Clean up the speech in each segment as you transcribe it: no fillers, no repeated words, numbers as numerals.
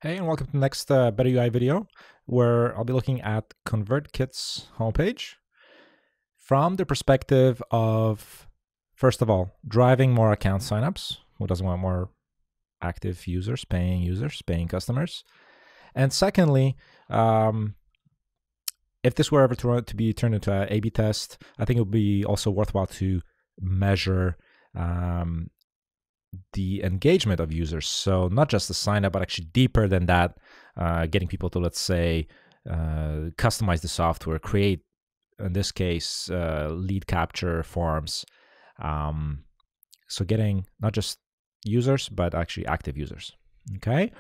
Hey, and welcome to the next BetterUI video, where I'll be looking at ConvertKit's homepage from the perspective of, first of all, driving more account signups. Who doesn't want more active users, paying customers? And secondly, if this were ever to be turned into an A/B test, I think it would be also worthwhile to measure the engagement of users. So not just the sign up, but actually deeper than that, getting people to, let's say, customize the software, create, in this case, lead capture forms. So getting not just users, but actually active users. Okay.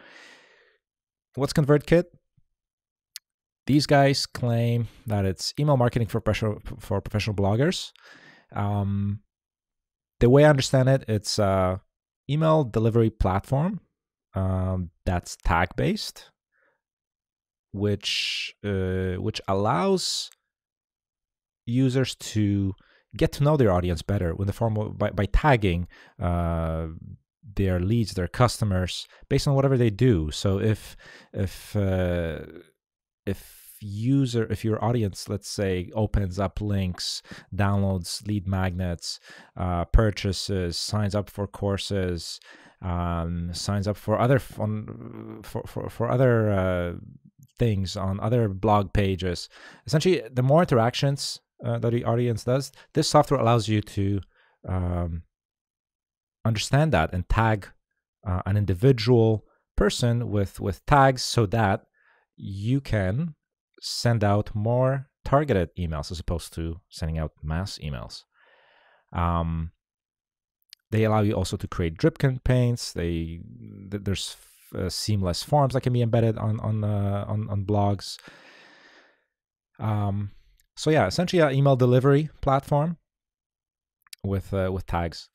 What's ConvertKit? These guys claim that it's email marketing for professional bloggers. The way I understand it, it's email delivery platform that's tag based, which allows users to get to know their audience better in the form of by tagging their leads, their customers, based on whatever they do. So if your audience, let's say, opens up links, downloads lead magnets, purchases, signs up for courses, signs up for other for other things on other blog pages, essentially, the more interactions that the audience does, this software allows you to understand that and tag an individual person with tags so that you can send out more targeted emails as opposed to sending out mass emails. They allow you also to create drip campaigns. There's seamless forms that can be embedded on blogs. So yeah, essentially an email delivery platform with tags.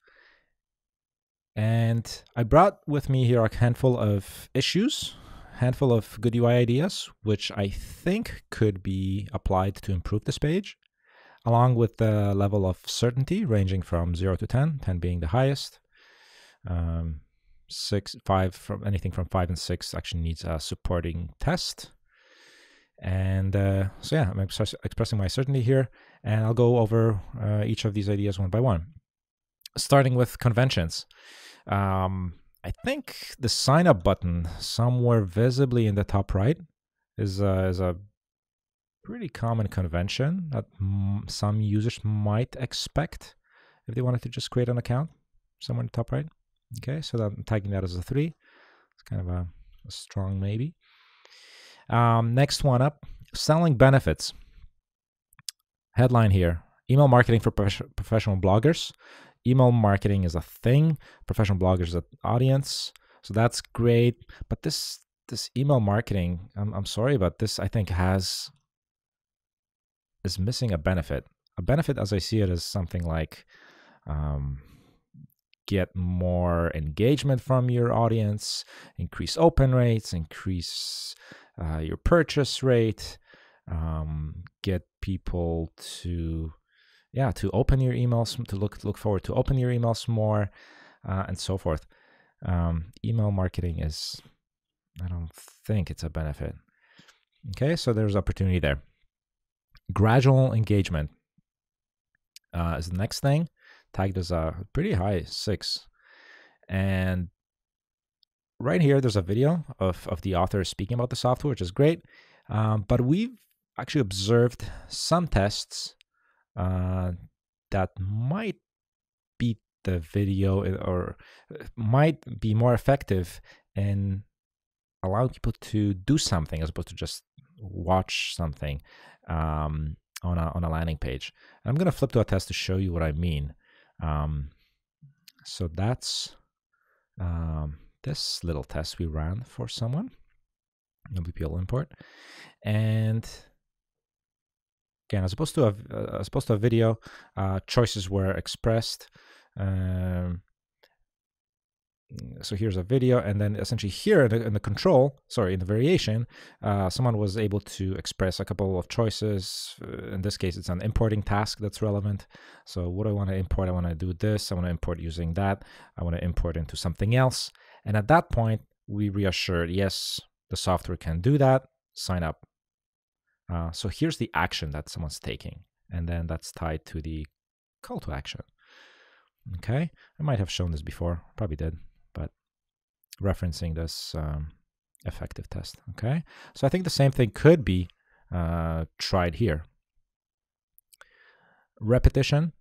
And I brought with me here a handful of issues, handful of good UI ideas, which I think could be applied to improve this page, along with the level of certainty ranging from 0 to 10, 10 being the highest. 5 from anything from 5 and 6 actually needs a supporting test. And so yeah, I'm expressing my certainty here, and I'll go over each of these ideas one by one, starting with conventions. I think the sign up button somewhere visibly in the top right is a pretty common convention that some users might expect if they wanted to just create an account, somewhere in the top right. Okay, so I'm tagging that as a 3. It's kind of a strong maybe. Next one up, selling benefits. Headline here: email marketing for professional bloggers. Email marketing is a thing. Professional bloggers is an audience. So that's great. But this email marketing, I'm sorry, but this, I think, is missing a benefit. A benefit, as I see it, is something like get more engagement from your audience, increase open rates, increase your purchase rate, get people to open your emails, to look forward to open your emails more, and so forth. Email marketing I don't think it's a benefit. Okay, so there's opportunity there. Gradual engagement is the next thing. Tagged as a pretty high 6. And right here, there's a video of the author speaking about the software, which is great. But we've actually observed some tests that might beat the video, or might be more effective in allowing people to do something as opposed to just watch something on a landing page. And I'm going to flip to a test to show you what I mean. So that's this little test we ran for someone, no BPL import, and again, as opposed to a video, choices were expressed. So here's a video, and then essentially here in the variation, someone was able to express a couple of choices. In this case, it's an importing task that's relevant. So what do I want to import? I want to do this. I want to import using that. I want to import into something else. And at that point, we reassured, yes, the software can do that, sign up. So here's the action that someone's taking, and then that's tied to the call to action. Okay, I might have shown this before, probably did, but referencing this effective test. Okay, so I think the same thing could be tried here. Repetition.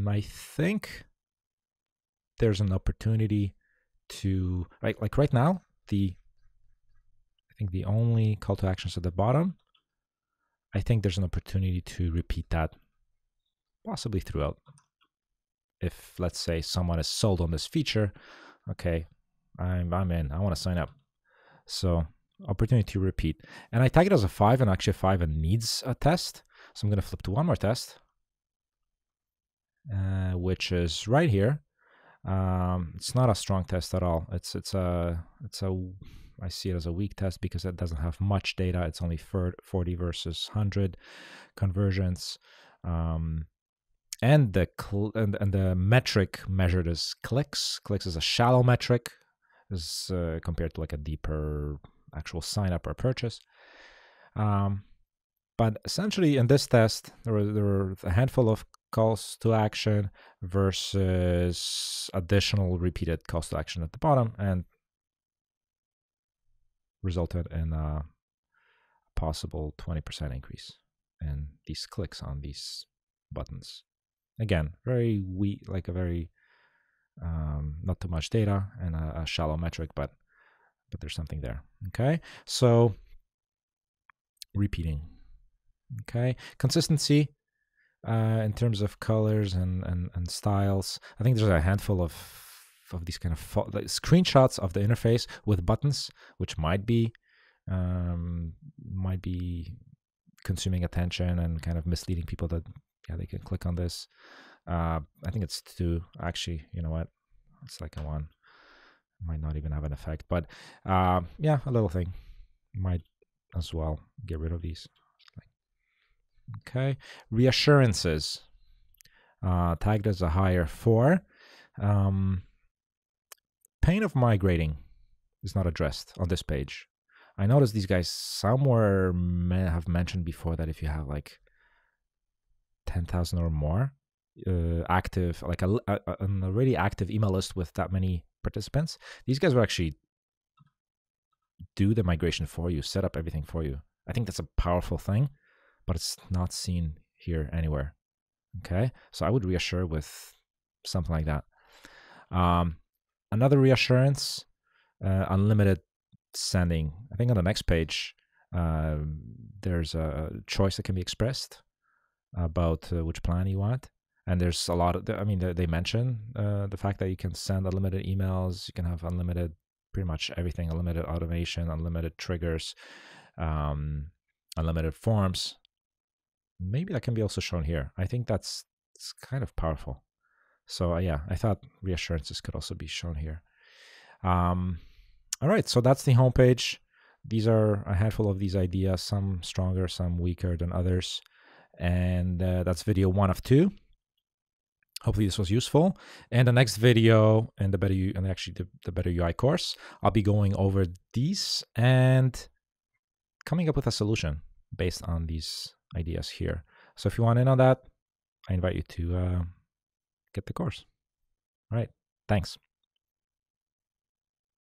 I think there's an opportunity to like right now, I think the only call to actions at the bottom. I think there's an opportunity to repeat that possibly throughout. If let's say someone is sold on this feature, okay, I'm in, I want to sign up. So opportunity to repeat. And I tag it as a 5, and actually 5 needs a test. So I'm going to flip to one more test, which is right here. It's not a strong test at all. It's a I see it as a weak test because it doesn't have much data. It's only 40 versus 100 conversions, and the metric measured is clicks. Clicks is a shallow metric, as compared to like a deeper actual sign up or purchase. But essentially, in this test, there were a handful of calls to action versus additional repeated calls to action at the bottom, and resulted in a possible 20% increase in these clicks on these buttons. Again, very weak, like a very not too much data and a shallow metric, but there's something there. Okay, so repeating. Okay, consistency in terms of colors and styles. I think there's a handful of these kind of like screenshots of the interface with buttons, which might be consuming attention and kind of misleading people that they can click on this. I think it's 2 actually. You know what? It's like a 1. Might not even have an effect, but yeah, a little thing. Might as well get rid of these. Okay, reassurances tagged as a higher 4. Pain of migrating is not addressed on this page. I noticed these guys somewhere have mentioned before that if you have like 10,000 or more active, like an already active email list with that many participants, these guys will actually do the migration for you, set up everything for you. I think that's a powerful thing, but it's not seen here anywhere. Okay, so I would reassure with something like that. Another reassurance, unlimited sending. I think on the next page, there's a choice that can be expressed about which plan you want. And there's a lot of, they mention the fact that you can send unlimited emails, you can have unlimited, pretty much everything, unlimited automation, unlimited triggers, unlimited forms. Maybe that can be also shown here. I think it's kind of powerful. So yeah, I thought reassurances could also be shown here. All right, so that's the homepage. These are a handful of these ideas, some stronger, some weaker than others. And that's video 1 of 2. Hopefully this was useful. And the next video in the BetterUI course, I'll be going over these and coming up with a solution based on these ideas here. So if you want in on that, I invite you to get the course. All right, thanks.